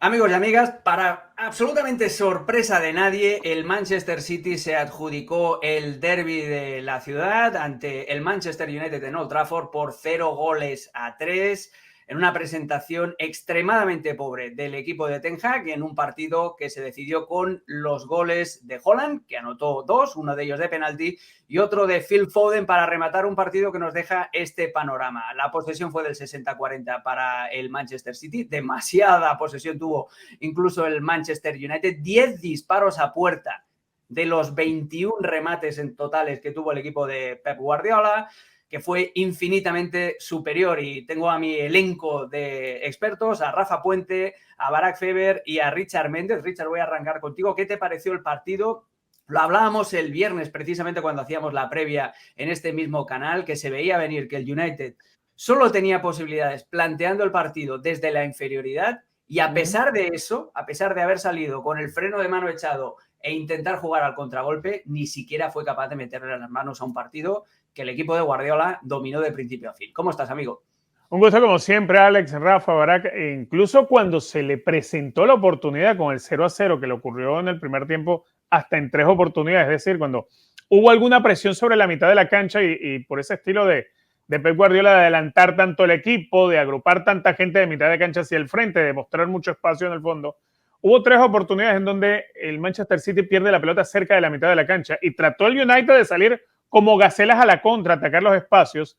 Amigos y amigas, para absolutamente sorpresa de nadie, el Manchester City se adjudicó el derbi de la ciudad ante el Manchester United en Old Trafford por 0 goles a 3 en una presentación extremadamente pobre del equipo de Ten Hag en un partido que se decidió con los goles de Haaland, que anotó dos, uno de ellos de penalti, y otro de Phil Foden para rematar un partido que nos deja este panorama. La posesión fue del 60-40 para el Manchester City, demasiada posesión tuvo incluso el Manchester United, 10 disparos a puerta de los 21 remates en totales que tuvo el equipo de Pep Guardiola, que fue infinitamente superior. Y tengo a mi elenco de expertos, a Rafa Puente, a Barack Feber y a Richard Méndez. Richard, voy a arrancar contigo. ¿Qué te pareció el partido? Lo hablábamos el viernes, precisamente cuando hacíamos la previa en este mismo canal, que se veía venir que el United solo tenía posibilidades planteando el partido desde la inferioridad, y a pesar de eso, a pesar de haber salido con el freno de mano echado e intentar jugar al contragolpe, ni siquiera fue capaz de meterle las manos a un partido que el equipo de Guardiola dominó de principio a fin. ¿Cómo estás, amigo? Un gusto como siempre, Alex, Rafa, Barak. E incluso cuando se le presentó la oportunidad con el 0-0, que le ocurrió en el primer tiempo hasta en 3 oportunidades, es decir, cuando hubo alguna presión sobre la mitad de la cancha y por ese estilo de Pep Guardiola de adelantar tanto el equipo, de agrupar tanta gente de mitad de cancha hacia el frente, de mostrar mucho espacio en el fondo, hubo 3 oportunidades en donde el Manchester City pierde la pelota cerca de la mitad de la cancha y trató el United de salir como gacelas a la contra, atacar los espacios,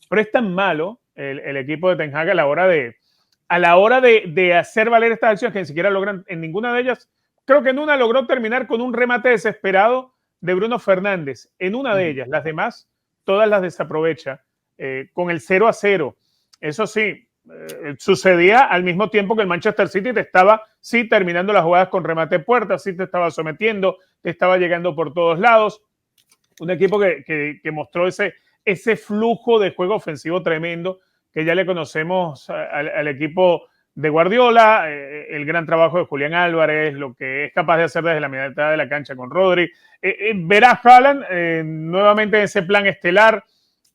pero es tan malo el equipo de Ten Hag a la hora de hacer valer estas acciones que ni siquiera logran en ninguna de ellas. Creo que en una logró terminar con un remate desesperado de Bruno Fernández. En una de ellas, las demás, todas las desaprovecha con el 0-0. Eso sí, sucedía al mismo tiempo que el Manchester City te estaba, sí, terminando las jugadas con remate de puerta, sí te estaba sometiendo, te estaba llegando por todos lados. Un equipo que mostró ese flujo de juego ofensivo tremendo que ya le conocemos al equipo de Guardiola, el gran trabajo de Julián Álvarez, lo que es capaz de hacer desde la mitad de la cancha con Rodri. Ver a Haaland nuevamente en ese plan estelar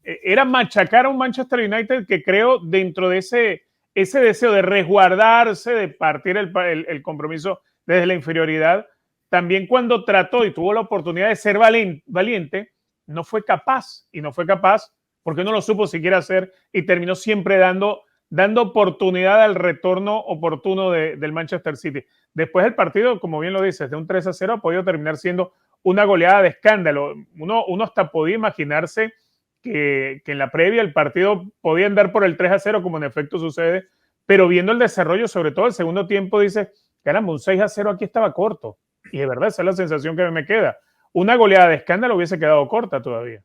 era machacar a un Manchester United que creo dentro de ese deseo de resguardarse, de partir el compromiso desde la inferioridad, también cuando trató y tuvo la oportunidad de ser valiente, no fue capaz, y no fue capaz porque no lo supo siquiera hacer y terminó siempre dando oportunidad al retorno oportuno del Manchester City. Después del partido, como bien lo dices, de un 3-0 ha podido terminar siendo una goleada de escándalo. Uno hasta podía imaginarse que en la previa el partido podía andar por el 3-0, como en efecto sucede, pero viendo el desarrollo, sobre todo el segundo tiempo, dice, caramba, un 6-0 aquí estaba corto. Y de verdad, esa es la sensación que me queda. Una goleada de escándalo hubiese quedado corta todavía.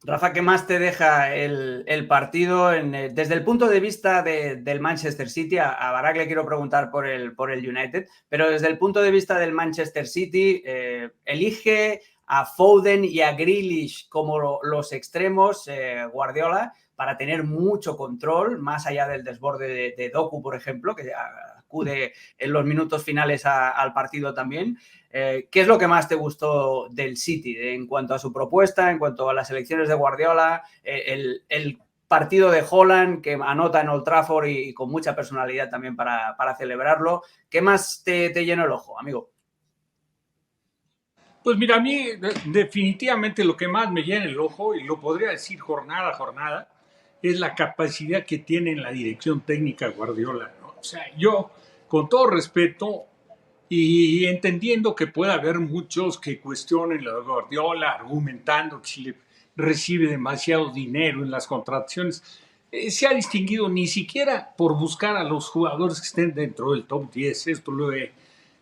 Rafa, ¿qué más te deja el partido desde el punto de vista del Manchester City? A Barak le quiero preguntar por el United, pero desde el punto de vista del Manchester City, elige a Foden y a Grealish como los extremos Guardiola para tener mucho control, más allá del desborde de Doku, por ejemplo, que acude en los minutos finales al partido también. ¿Qué es lo que más te gustó del City en cuanto a su propuesta, en cuanto a las elecciones de Guardiola, el partido de Haaland que anota en Old Trafford y con mucha personalidad también para celebrarlo? ¿Qué más te llenó el ojo, amigo? Pues mira, a mí definitivamente lo que más me llena el ojo, y lo podría decir jornada a jornada, es la capacidad que tiene en la dirección técnica Guardiola, ¿no? O sea, yo, con todo respeto y entendiendo que puede haber muchos que cuestionen la Guardiola, argumentando que si le recibe demasiado dinero en las contrataciones, se ha distinguido ni siquiera por buscar a los jugadores que estén dentro del top 10. Esto lo he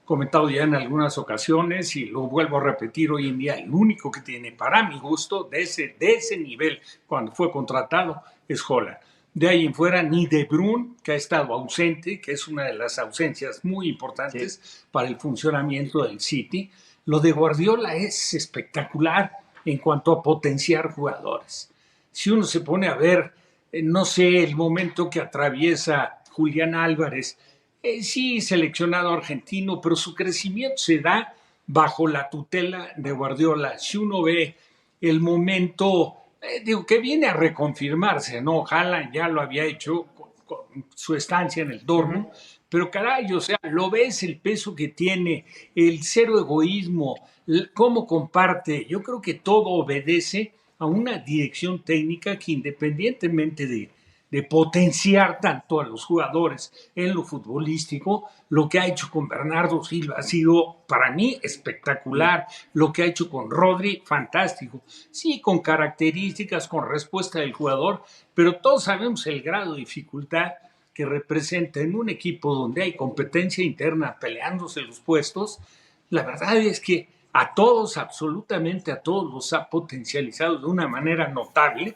comentado ya en algunas ocasiones y lo vuelvo a repetir hoy en día. El único que tiene, para mi gusto, de ese nivel cuando fue contratado es Haaland. De ahí en fuera, ni De Bruyne, que ha estado ausente, que es una de las ausencias muy importantes para el funcionamiento del City. Lo de Guardiola es espectacular en cuanto a potenciar jugadores. Si uno se pone a ver, no sé, el momento que atraviesa Julián Álvarez, sí, seleccionado argentino, pero su crecimiento se da bajo la tutela de Guardiola. Si uno ve el momento, digo, que viene a reconfirmarse, ¿no? Haaland ya lo había hecho con su estancia en el Dortmund, pero caray, o sea, lo ves el peso que tiene, el cero egoísmo, cómo comparte. Yo creo que todo obedece a una dirección técnica que independientemente de potenciar tanto a los jugadores en lo futbolístico, lo que ha hecho con Bernardo Silva ha sido para mí espectacular, lo que ha hecho con Rodri, fantástico, sí, con características, con respuesta del jugador, pero todos sabemos el grado de dificultad que representa en un equipo donde hay competencia interna peleándose los puestos. La verdad es que a todos, absolutamente a todos, los ha potencializado de una manera notable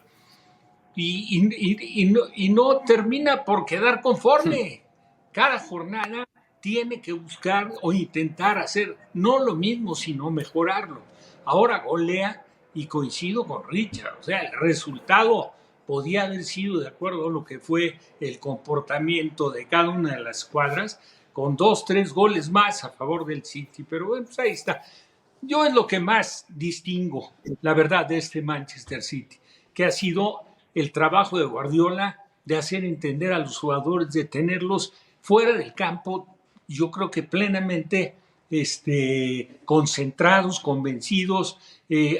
y no termina por quedar conforme. Cada jornada tiene que buscar o intentar hacer no lo mismo, sino mejorarlo. Ahora golea y coincido con Richard, o sea, el resultado podía haber sido de acuerdo a lo que fue el comportamiento de cada una de las escuadras, con 2, 3 goles más a favor del City, pero bueno, pues ahí está. Yo es lo que más distingo, la verdad, de este Manchester City, que ha sido el trabajo de Guardiola de hacer entender a los jugadores, de tenerlos fuera del campo, yo creo que plenamente concentrados, convencidos,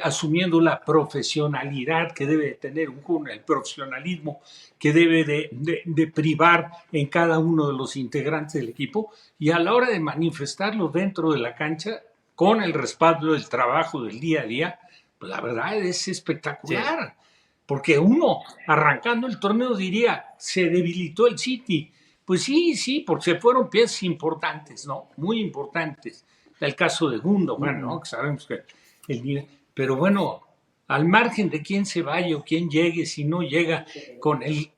asumiendo la profesionalidad que debe de tener un jugador, el profesionalismo que debe de privar en cada uno de los integrantes del equipo, y a la hora de manifestarlo dentro de la cancha, con el respaldo del trabajo del día a día, pues la verdad es espectacular. Sí. Porque uno, arrancando el torneo, diría, se debilitó el City. Pues sí, porque se fueron piezas importantes, ¿no? Muy importantes. El caso de Gundogan, ¿no? Que sabemos que el nivel. Pero bueno, al margen de quién se vaya o quién llegue, si no llega con el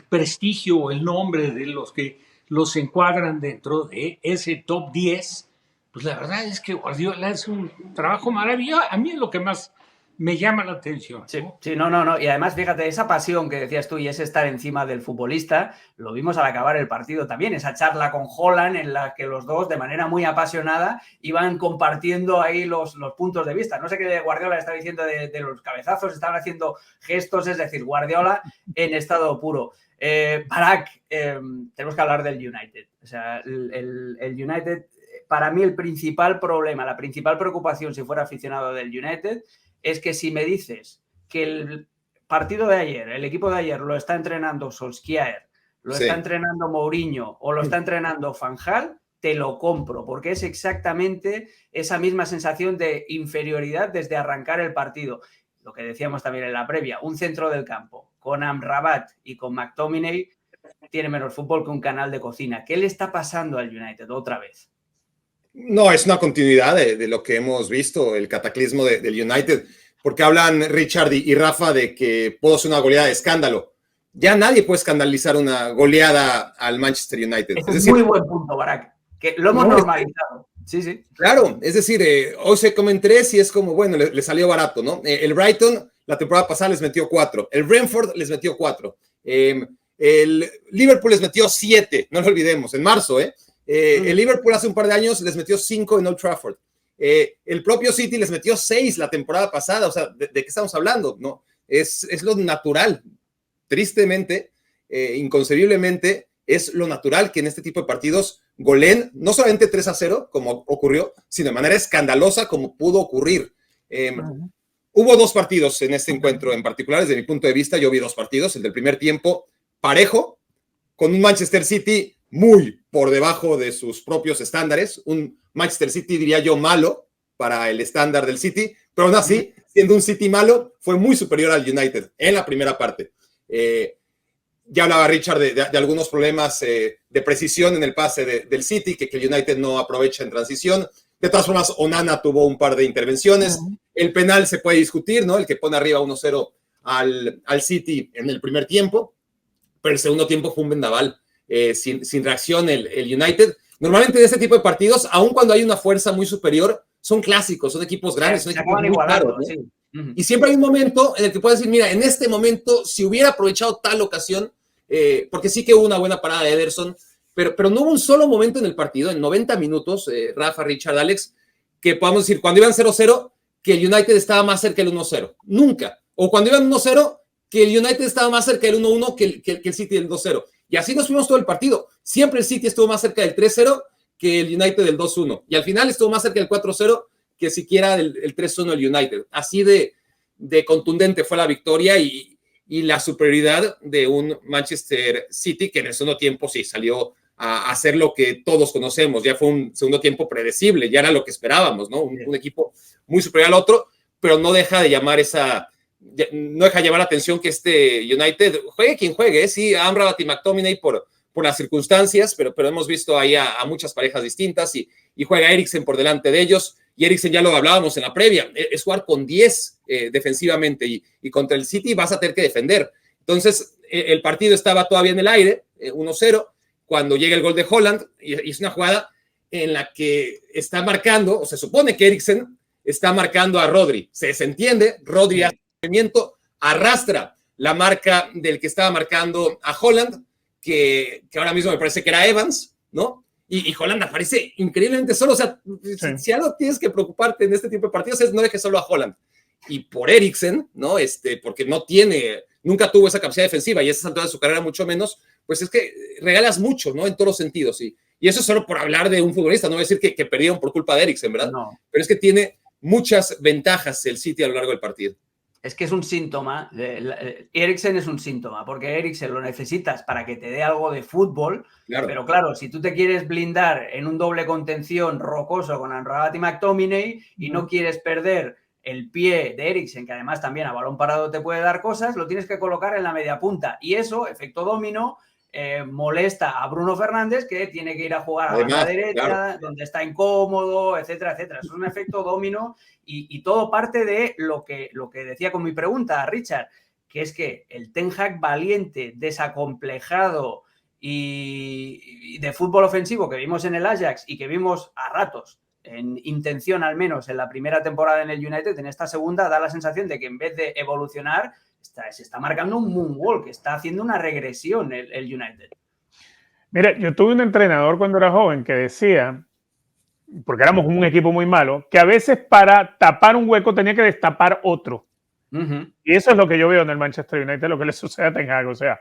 prestigio o el nombre de los que los encuadran dentro de ese top 10, pues la verdad es que Guardiola hace un trabajo maravilloso. A mí es lo que más me llama la atención. Sí, sí, no. Y además, fíjate, esa pasión que decías tú y ese estar encima del futbolista, lo vimos al acabar el partido también, esa charla con Haaland en la que los dos, de manera muy apasionada, iban compartiendo ahí los puntos de vista. No sé qué Guardiola estaba diciendo de los cabezazos, estaban haciendo gestos, es decir, Guardiola en estado puro. Barak, tenemos que hablar del United. O sea, el United, para mí el principal problema, la principal preocupación si fuera aficionado del United, es que si me dices que el partido de ayer, el equipo de ayer lo está entrenando Solskjaer, lo está entrenando Mourinho o lo está entrenando Van Gaal, te lo compro, porque es exactamente esa misma sensación de inferioridad desde arrancar el partido. Lo que decíamos también en la previa, un centro del campo con Amrabat y con McTominay tiene menos fútbol que un canal de cocina. ¿Qué le está pasando al United otra vez? No, es una continuidad de lo que hemos visto, el cataclismo del United, porque hablan Richard y Rafa de que pudo ser una goleada de escándalo. Ya nadie puede escandalizar una goleada al Manchester United. Es decir, muy buen punto, Barak, que lo hemos normalizado. Sí. Claro, es decir, hoy se comen 3 y es como, bueno, le salió barato, ¿no? El Brighton, la temporada pasada les metió 4, el Brentford les metió 4, el Liverpool les metió 7, no lo olvidemos, en marzo, el Liverpool hace un par de años les metió 5 en Old Trafford. El propio City les metió 6 la temporada pasada. O sea, ¿de qué estamos hablando? No, es lo natural. Tristemente, inconcebiblemente, es lo natural que en este tipo de partidos goleen no solamente 3-0, como ocurrió, sino de manera escandalosa, como pudo ocurrir. Hubo 2 partidos en este encuentro en particular. Desde mi punto de vista, yo vi 2 partidos. El del primer tiempo, parejo, con un Manchester City muy por debajo de sus propios estándares, un Manchester City, diría yo, malo para el estándar del City, pero aún así, siendo un City malo, fue muy superior al United en la primera parte. Ya hablaba Richard de algunos problemas de precisión en el pase del City, que el United no aprovecha en transición. De todas formas, Onana tuvo un par de intervenciones. El penal se puede discutir, ¿no? El que pone arriba 1-0 al City en el primer tiempo, pero el segundo tiempo fue un vendaval. Sin reacción el United. Normalmente de este tipo de partidos, aun cuando hay una fuerza muy superior, son clásicos, son equipos grandes, son equipos muy claros, ¿no? Sí. Y siempre hay un momento en el que puedes decir, mira, en este momento, si hubiera aprovechado tal ocasión, porque sí que hubo una buena parada de Ederson, pero no hubo un solo momento en el partido, en 90 minutos, Rafa, Richard, Alex, que podamos decir, cuando iban 0-0, que el United estaba más cerca del 1-0. Nunca. O cuando iban 1-0, que el United estaba más cerca del 1-1 que el City del 2-0. Y así nos fuimos todo el partido. Siempre el City estuvo más cerca del 3-0 que el United del 2-1. Y al final estuvo más cerca del 4-0 que siquiera el 3-1 el United. Así de contundente fue la victoria y la superioridad de un Manchester City que en el segundo tiempo sí salió a hacer lo que todos conocemos. Ya fue un segundo tiempo predecible, ya era lo que esperábamos, ¿no? Un equipo muy superior al otro, pero no deja de llamar la atención que este United, juegue quien juegue, sí, Amrabat y McTominay por las circunstancias, pero hemos visto ahí a muchas parejas distintas y juega Eriksen por delante de ellos. Y Eriksen ya lo hablábamos en la previa, es jugar con 10 defensivamente y contra el City vas a tener que defender. Entonces, el partido estaba todavía en el aire, 1-0, cuando llega el gol de Haaland y es una jugada en la que está marcando, o se supone que Eriksen está marcando a Rodri. Se desentiende, Rodri hace movimiento, arrastra la marca del que estaba marcando a Haaland, que ahora mismo me parece que era Evans, ¿no? Y Haaland aparece increíblemente solo. O sea, si algo tienes que preocuparte en este tipo de partidos es no dejes solo a Haaland. Y por Eriksen, ¿no? Porque nunca tuvo esa capacidad defensiva y a esa altura de su carrera mucho menos, pues es que regalas mucho, ¿no? En todos los sentidos. Y eso es solo por hablar de un futbolista, no voy a decir que perdieron por culpa de Eriksen, ¿verdad? No. Pero es que tiene muchas ventajas el City a lo largo del partido. Es que es un síntoma, Eriksen es un síntoma, porque Eriksen lo necesitas para que te dé algo de fútbol, claro. Pero claro, si tú te quieres blindar en un doble contención rocoso con Amrabat y McTominay y no quieres perder el pie de Eriksen, que además también a balón parado te puede dar cosas, lo tienes que colocar en la media punta y eso, efecto dominó, molesta a Bruno Fernández, que tiene que ir a jugar a la derecha, claro, donde está incómodo, etcétera, etcétera. Es un efecto dominó y todo parte de lo que decía con mi pregunta, Richard, que es que el Ten Hag valiente, desacomplejado y de fútbol ofensivo que vimos en el Ajax y que vimos a ratos, en intención al menos en la primera temporada en el United, en esta segunda da la sensación de que en vez de evolucionar se está marcando un moonwalk, está haciendo una regresión el United. Mira, yo tuve un entrenador cuando era joven que decía, porque éramos un equipo muy malo, que a veces para tapar un hueco tenía que destapar otro. Y eso es lo que yo veo en el Manchester United, lo que le sucede a Ten Hag. O sea,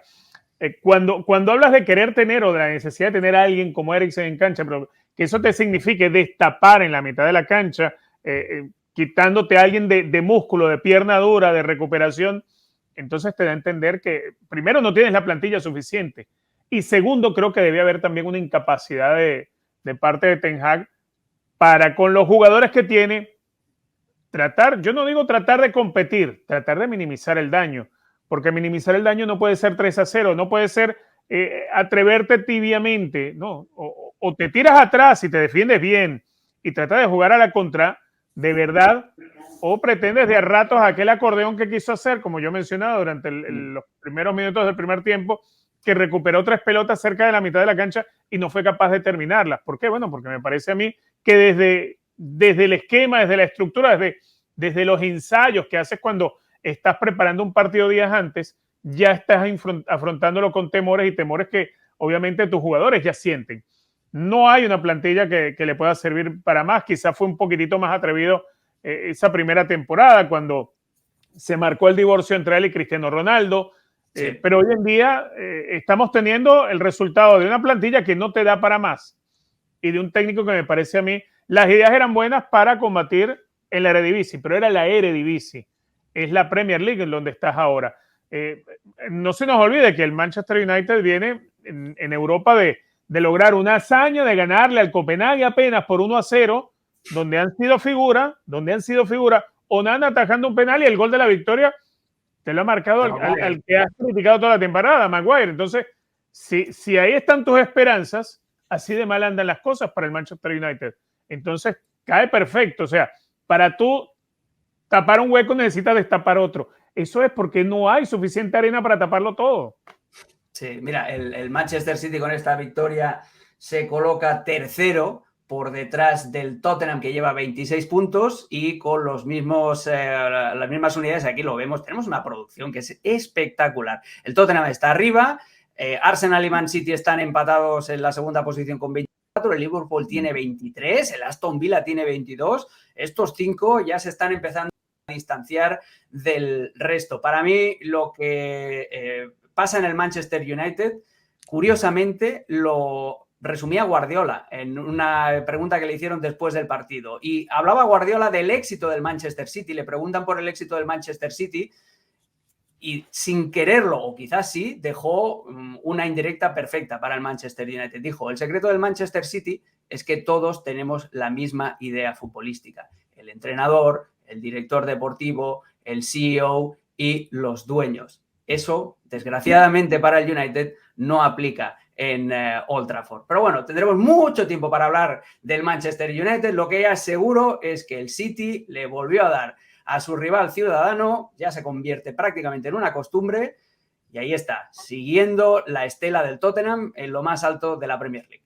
cuando hablas de querer tener o de la necesidad de tener a alguien como Eriksen en cancha, pero que eso te signifique destapar en la mitad de la cancha, quitándote a alguien de músculo, de pierna dura, de recuperación, entonces te da a entender que primero no tienes la plantilla suficiente y segundo creo que debe haber también una incapacidad de parte de Ten Hag para con los jugadores que tiene tratar, yo no digo tratar de competir, tratar de minimizar el daño, porque minimizar el daño no puede ser 3-0, no puede ser atreverte tibiamente, no, o te tiras atrás y te defiendes bien y tratas de jugar a la contra de verdad, o pretendes de a ratos aquel acordeón que quiso hacer, como yo mencionaba durante los primeros minutos del primer tiempo, que recuperó 3 pelotas cerca de la mitad de la cancha y no fue capaz de terminarlas. ¿Por qué? Bueno, porque me parece a mí que desde el esquema, desde la estructura, desde los ensayos que haces cuando estás preparando un partido días antes, ya estás afrontándolo con temores y temores que obviamente tus jugadores ya sienten. No hay una plantilla que le pueda servir para más. Quizás fue un poquitito más atrevido esa primera temporada cuando se marcó el divorcio entre él y Cristiano Ronaldo. Sí. Pero hoy en día estamos teniendo el resultado de una plantilla que no te da para más y de un técnico que me parece a mí, las ideas eran buenas para combatir en la Eredivisie, pero era la Eredivisie, es la Premier League en donde estás ahora. No se nos olvide que el Manchester United viene en Europa de lograr una hazaña, de ganarle al Copenhague apenas por 1-0, donde han sido figura, Onana atajando un penal y el gol de la victoria te lo ha marcado al que has criticado toda la temporada, Maguire. Entonces, si ahí están tus esperanzas, así de mal andan las cosas para el Manchester United. Entonces, cae perfecto. O sea, para tú tapar un hueco necesitas destapar otro. Eso es porque no hay suficiente arena para taparlo todo. Sí, mira, el Manchester City con esta victoria se coloca tercero por detrás del Tottenham, que lleva 26 puntos y con las mismas unidades, aquí lo vemos, tenemos una producción que es espectacular. El Tottenham está arriba, Arsenal y Man City están empatados en la segunda posición con 24, el Liverpool tiene 23, el Aston Villa tiene 22, estos 5 ya se están empezando a distanciar del resto. Para mí lo que pasa en el Manchester United curiosamente, lo resumía Guardiola en una pregunta que le hicieron después del partido. Y hablaba Guardiola del éxito del Manchester City. Le preguntan por el éxito del Manchester City y sin quererlo, o quizás sí, dejó una indirecta perfecta para el Manchester United. Dijo, el secreto del Manchester City es que todos tenemos la misma idea futbolística. El entrenador, el director deportivo, el CEO y los dueños. Eso, desgraciadamente para el United, no aplica en Old Trafford. Pero bueno, tendremos mucho tiempo para hablar del Manchester United. Lo que ya es seguro es que el City le volvió a dar a su rival ciudadano, ya se convierte prácticamente en una costumbre y ahí está, siguiendo la estela del Tottenham en lo más alto de la Premier League.